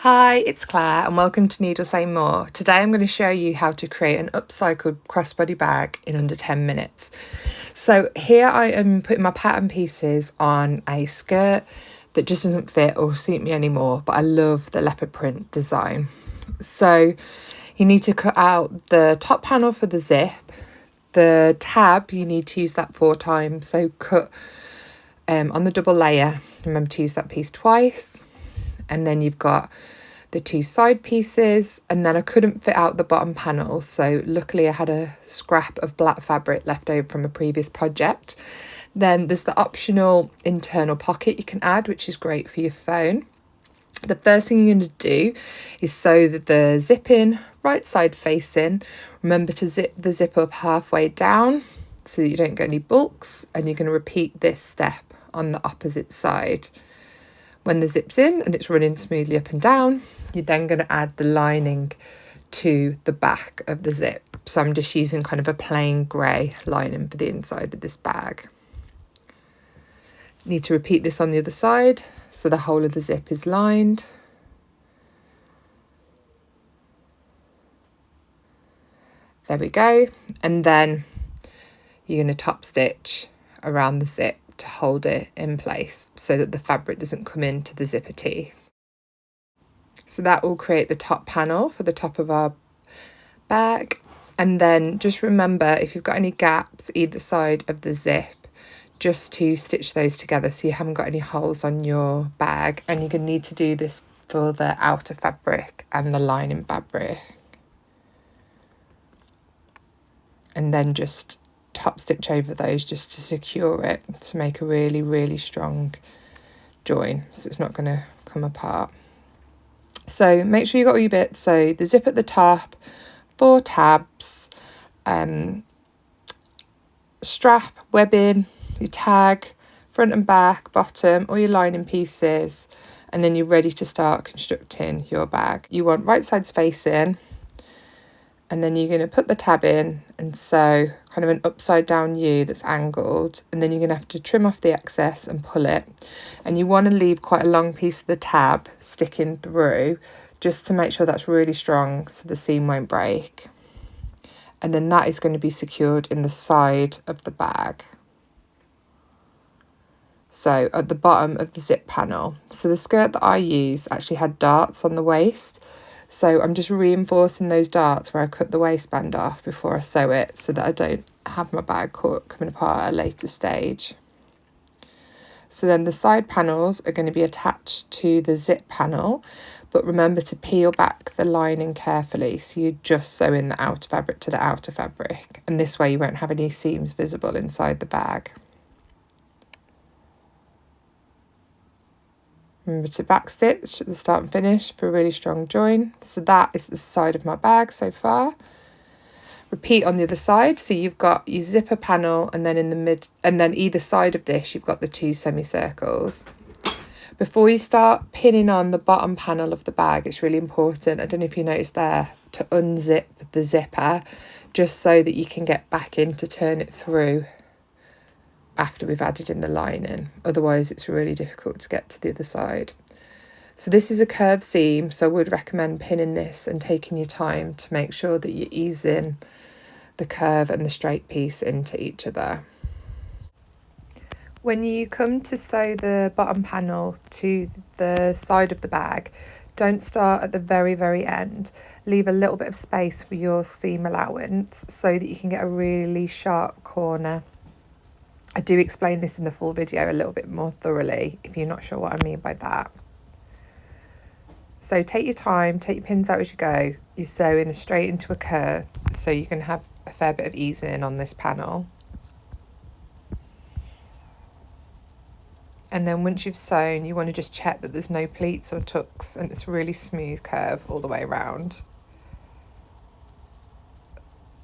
Hi, it's Claire and welcome to Needle Say More. Today I'm going to show you how to create an upcycled crossbody bag in under 10 minutes. So here I am putting my pattern pieces on a skirt that just doesn't fit or suit me anymore, but I love the leopard print design. So you need to cut out the top panel for the zip. The tab, you need to use that 4 times, so cut on the double layer. Remember to use that piece twice. And then you've got the 2 side pieces, and then I couldn't fit out the bottom panel, so luckily I had a scrap of black fabric left over from a previous project. Then there's the optional internal pocket you can add, which is great for your phone. The first thing you're going to do is sew the zip in, right side facing. Remember to zip the zip up halfway down so that you don't get any bulks, and you're going to repeat this step on the opposite side. When the zip's in and it's running smoothly up and down, you're then going to add the lining to the back of the zip. So I'm just using kind of a plain grey lining for the inside of this bag. Need to repeat this on the other side so the whole of the zip is lined. There we go. And then you're going to top stitch around the zip to hold it in place so that the fabric doesn't come into the zipper teeth. So that will create the top panel for the top of our bag. And then just remember, if you've got any gaps either side of the zip, just to stitch those together so you haven't got any holes on your bag. And you're going to need to do this for the outer fabric and the lining fabric. And then just top stitch over those just to secure it, to make a really strong join so it's not going to come apart. So make sure you got all your bits. So the zip at the top, 4 tabs, strap, webbing, your tag, front and back, bottom, all your lining pieces, and then you're ready to start constructing your bag. You want right sides facing, and then you're going to put the tab in and sew kind of an upside down U that's angled, and then you're going to have to trim off the excess and pull it. And you want to leave quite a long piece of the tab sticking through just to make sure that's really strong so the seam won't break. And then that is going to be secured in the side of the bag. So at the bottom of the zip panel. So the skirt that I use actually had darts on the waist. So I'm just reinforcing those darts where I cut the waistband off before I sew it so that I don't have my bag coming apart at a later stage. So then the side panels are going to be attached to the zip panel, but remember to peel back the lining carefully so you just sew in the outer fabric to the outer fabric, and this way you won't have any seams visible inside the bag. Remember to backstitch at the start and finish for a really strong join. So that is the side of my bag so far. Repeat on the other side. So you've got your zipper panel, and then in the mid, and then either side of this, you've got the 2 semicircles. Before you start pinning on the bottom panel of the bag, it's really important, I don't know if you noticed there, to unzip the zipper just so that you can get back in to turn it through after we've added in the lining. Otherwise it's really difficult to get to the other side. So this is a curved seam, so I would recommend pinning this and taking your time to make sure that you're easing the curve and the straight piece into each other. When you come to sew the bottom panel to the side of the bag, don't start at the very end. Leave a little bit of space for your seam allowance so that you can get a really sharp corner. I do explain this in the full video a little bit more thoroughly if you're not sure what I mean by that. So take your time, take your pins out as you go. You sew in straight into a curve so you can have a fair bit of easing on this panel. And then once you've sewn, you want to just check that there's no pleats or tucks and it's a really smooth curve all the way around.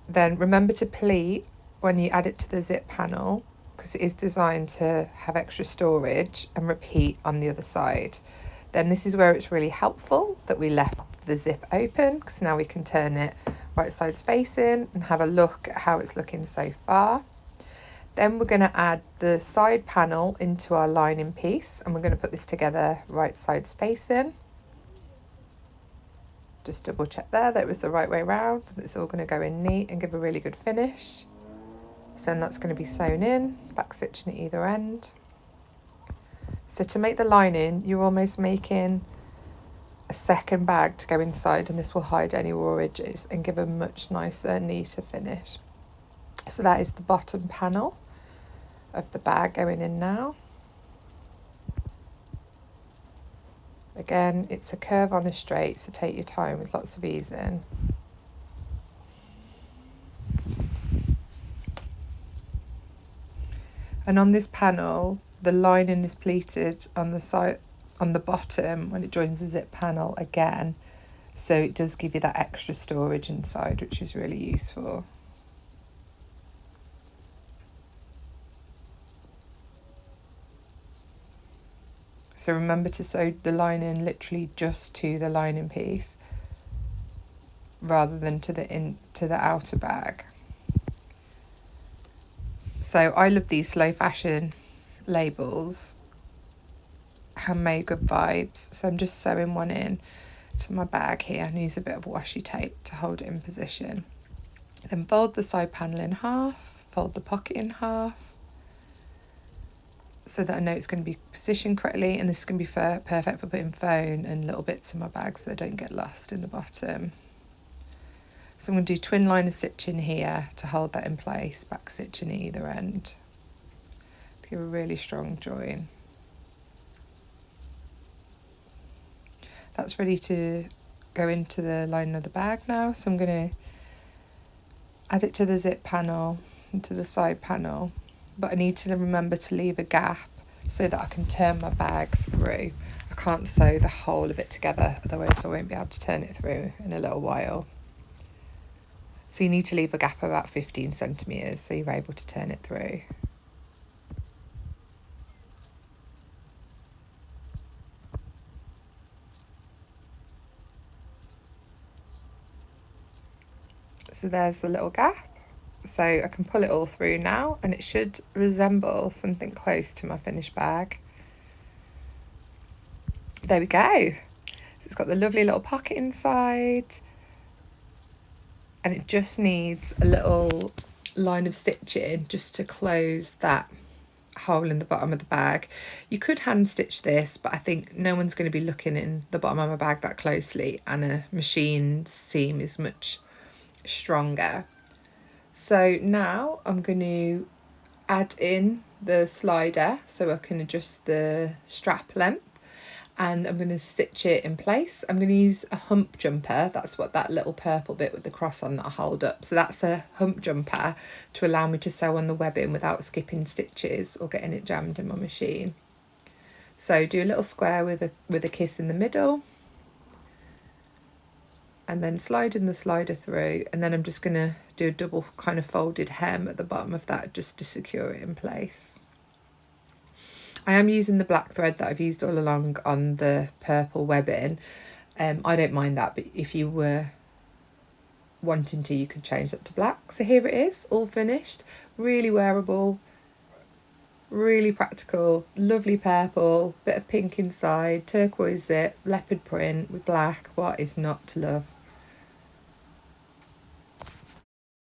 Then remember to pleat when you add it to the zip panel, because it is designed to have extra storage, and repeat on the other side. Then this is where it's really helpful that we left the zip open, because now we can turn it right sides facing and have a look at how it's looking so far. Then we're going to add the side panel into our lining piece, and we're going to put this together right sides facing. Just double check there that it was the right way round. It's all going to go in neat and give a really good finish. So then that's going to be sewn in, back stitching at either end. So to make the lining, you're almost making a second bag to go inside, and this will hide any raw edges and give a much nicer, neater finish. So that is the bottom panel of the bag going in now. Again, it's a curve on a straight, so take your time with lots of easing. And on this panel, the lining is pleated on the side, on the bottom when it joins the zip panel again, so it does give you that extra storage inside, which is really useful. So remember to sew the lining literally just to the lining piece rather than to the outer bag. So I love these slow fashion labels, handmade, good vibes. So I'm just sewing one in to my bag here and use a bit of washi tape to hold it in position. Then fold the side panel in half, fold the pocket in half, so that I know it's going to be positioned correctly, and this is going to be perfect for putting phone and little bits in my bag so they don't get lost in the bottom. So I'm going to do twin liner stitching here to hold that in place, back stitching at either end to give a really strong join. That's ready to go into the lining of the bag now, so I'm going to add it to the zip panel and to the side panel, but I need to remember to leave a gap so that I can turn my bag through. I can't sew the whole of it together, otherwise I won't be able to turn it through in a little while. So you need to leave a gap of about 15 centimetres so you're able to turn it through. So there's the little gap. So I can pull it all through now and it should resemble something close to my finished bag. There we go. So it's got the lovely little pocket inside, and it just needs a little line of stitching just to close that hole in the bottom of the bag. You could hand stitch this, but I think no one's going to be looking in the bottom of my bag that closely, and a machine seam is much stronger. So now I'm going to add in the slider so I can adjust the strap length, and I'm going to stitch it in place. I'm going to use a hump jumper. That's what that little purple bit with the cross on that I hold up. So that's a hump jumper to allow me to sew on the webbing without skipping stitches or getting it jammed in my machine. So do a little square with a kiss in the middle, and then slide in the slider through, and then I'm just going to do a double kind of folded hem at the bottom of that just to secure it in place. I am using the black thread that I've used all along on the purple webbing. I don't mind that, but if you were wanting to, you could change that to black. So here it is, all finished, really wearable, really practical, lovely purple, bit of pink inside, turquoise zip, leopard print with black. What is not to love?